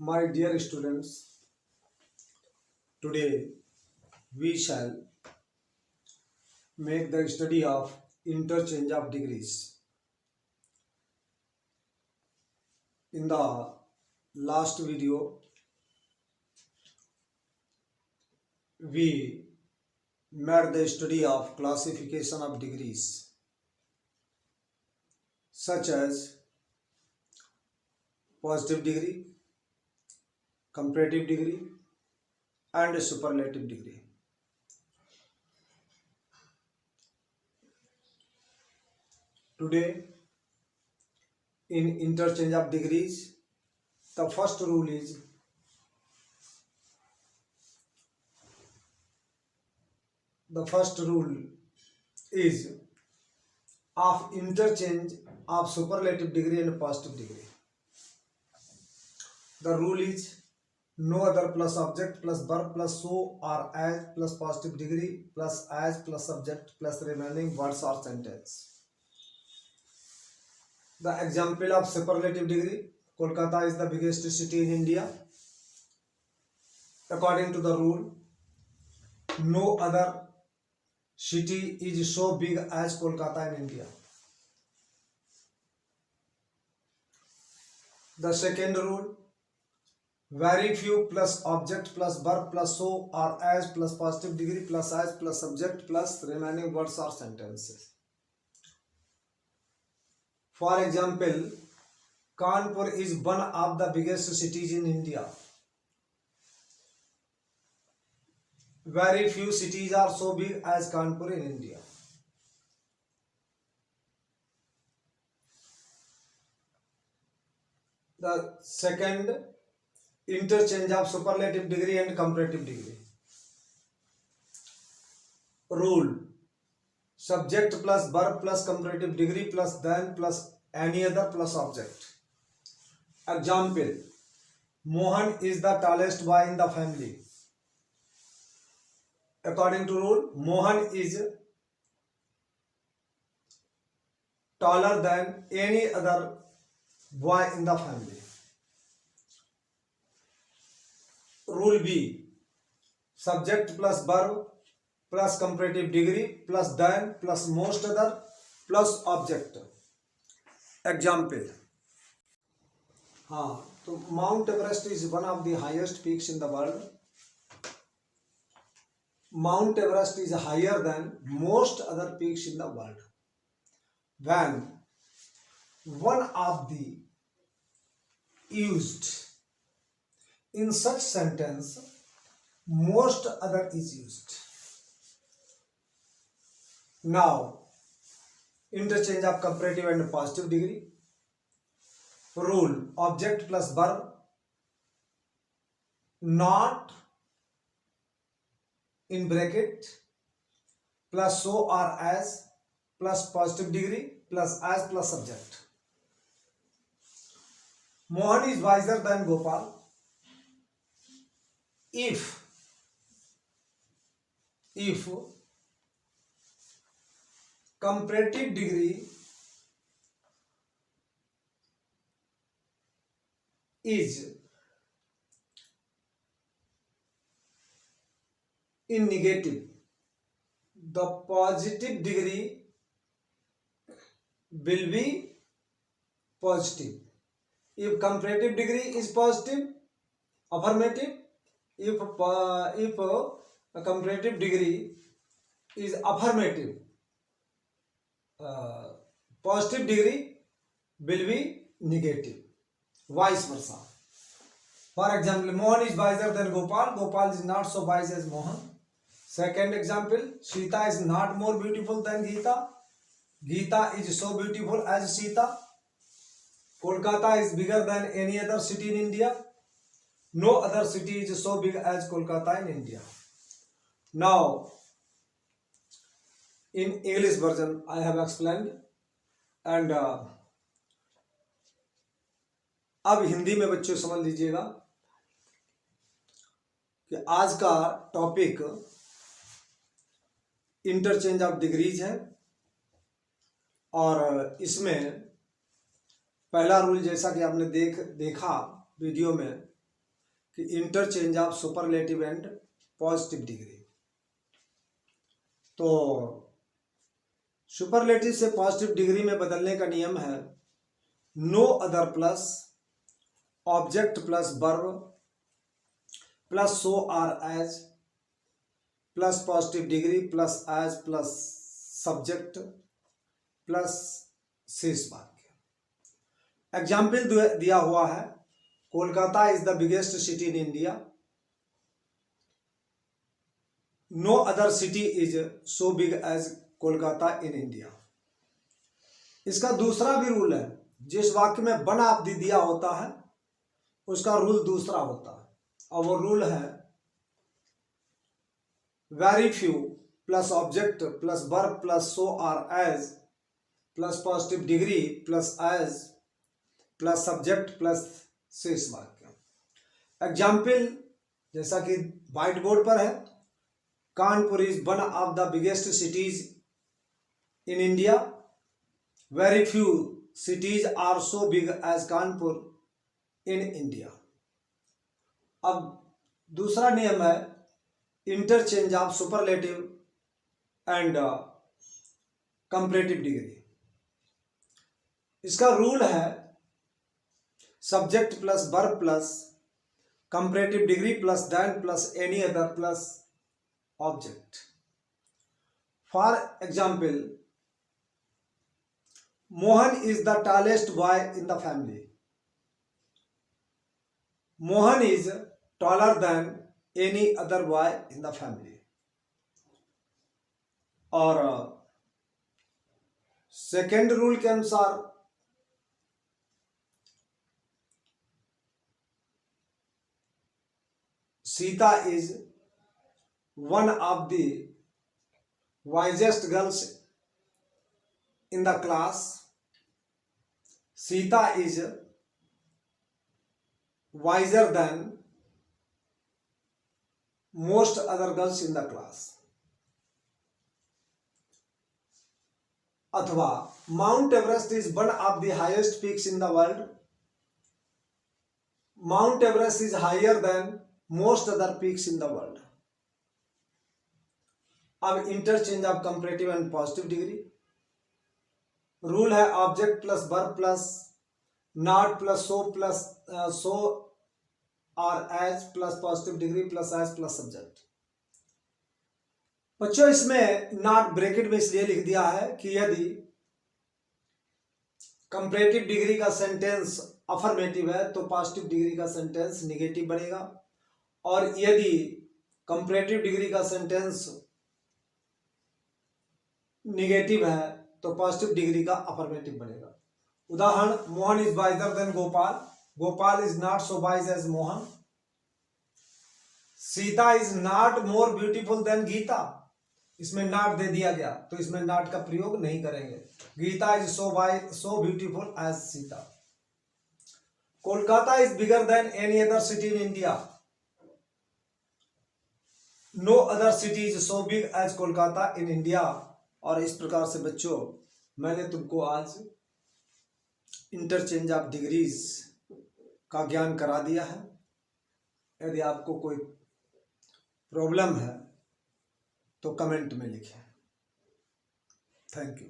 My dear students, today we shall make the study of interchange of degrees. In the last video, we made the study of classification of degrees such as positive degree, comparative degree, and superlative degree. Today, in interchange of degrees, the first rule is of interchange of superlative degree and positive degree. The rule is no other plus object plus verb plus so or as plus positive degree plus as plus subject plus remaining words or sentence. The example of superlative degree: Kolkata is the biggest city in India. According to the rule, no other city is so big as Kolkata in India. The second rule: very few plus object plus verb plus so or as plus positive degree plus as plus subject plus remaining words or sentences. For example, Kanpur is one of the biggest cities in India. Very few cities are so big as Kanpur in India. The second, interchange of superlative degree and comparative degree. Rule: subject plus verb plus comparative degree plus then plus any other plus object. Example: Mohan is the tallest boy in the family. According to rule, Mohan is taller than any other boy in the family. Rule B: subject plus verb plus comparative degree plus then plus most other plus object. Example: तो Mount Everest is one of the highest peaks in the world. Mount Everest is higher than most other peaks in the world. When one of the used in such sentence, most other is used. Now, interchange of comparative and positive degree. Rule: object plus verb not in bracket plus so or as plus positive degree plus as plus subject. Mohan is wiser than Gopal if comparative degree is in negative, the positive degree will be positive. If comparative degree is positive, affirmative. If a comparative degree is affirmative, positive degree will be negative. Vice versa. For example, Mohan is wiser than Gopal. Gopal is not so wise as Mohan. Second example, Sita is not more beautiful than Geeta. Geeta is so beautiful as Sita. Kolkata is bigger than any other city in India. No other city is so big as Kolkata in India. Now, in English version, I have explained, and अब हिंदी में बच्चों समझ लीजिएगा कि आज का topic interchange of degrees है और इसमें पहला रूल जैसा कि आपने देखा वीडियो में कि interchange of superlative and positive degree. तो सुपरलेटिव से पॉजिटिव डिग्री में बदलने का नियम है no other plus object plus verb plus so are as plus positive degree plus as plus subject plus शेष वाक्य। एग्जाम्पल दिया हुआ है Kolkata is the biggest city in India, no other city is so big as Kolkata in India. इसका दूसरा भी rule है, जिस वाक्य में वन ऑफ द दिया होता है उसका रूल दूसरा होता है, और वो रूल है very few plus object plus verb plus so are as plus positive degree plus as plus subject plus शेष वाक्य। एग्जाम्पल जैसा कि व्हाइट बोर्ड पर है, Kanpur is one of the biggest cities in India, very few cities are so big as Kanpur in India। अब दूसरा नियम है interchange of superlative and comparative degree. इसका रूल है subject plus verb plus comparative degree plus than plus any other plus object. For example, Mohan is the tallest boy in the family. Mohan is taller than any other boy in the family। और second rule के अनुसार Sita is one of the wisest girls in the class, Sita is wiser than most other girls in the class। अथवा mount Everest is one of the highest peaks in the world, mount Everest is higher than most other peaks in the world. अब interchange of comparative and positive degree. Rule है object plus verb plus not plus so are as plus positive degree plus as plus subject. बच्चों इसमें not bracket में इसलिए लिख दिया है कि यदि कंपैरेटिव डिग्री का सेंटेंस अफर्मेटिव है तो पॉजिटिव डिग्री का सेंटेंस निगेटिव बनेगा, और यदि कंपैरेटिव डिग्री का सेंटेंस निगेटिव है तो पॉजिटिव डिग्री का अफर्मेटिव बनेगा। उदाहरण, Mohan is wiser than Gopal, Gopal is not so wise as Mohan, Sita is not more beautiful than Gita. इसमें नॉट दे दिया गया तो इसमें नॉट का प्रयोग नहीं करेंगे। Gita is so beautiful as Sita. Kolkata is bigger than any other city in India, no other city is so big as Kolkata in India. और इस प्रकार से बच्चों मैंने तुमको आज इंटरचेंज ऑफ डिग्रीज का ज्ञान करा दिया है। यदि आपको कोई प्रॉब्लम है तो कमेंट में लिखें। Thank you.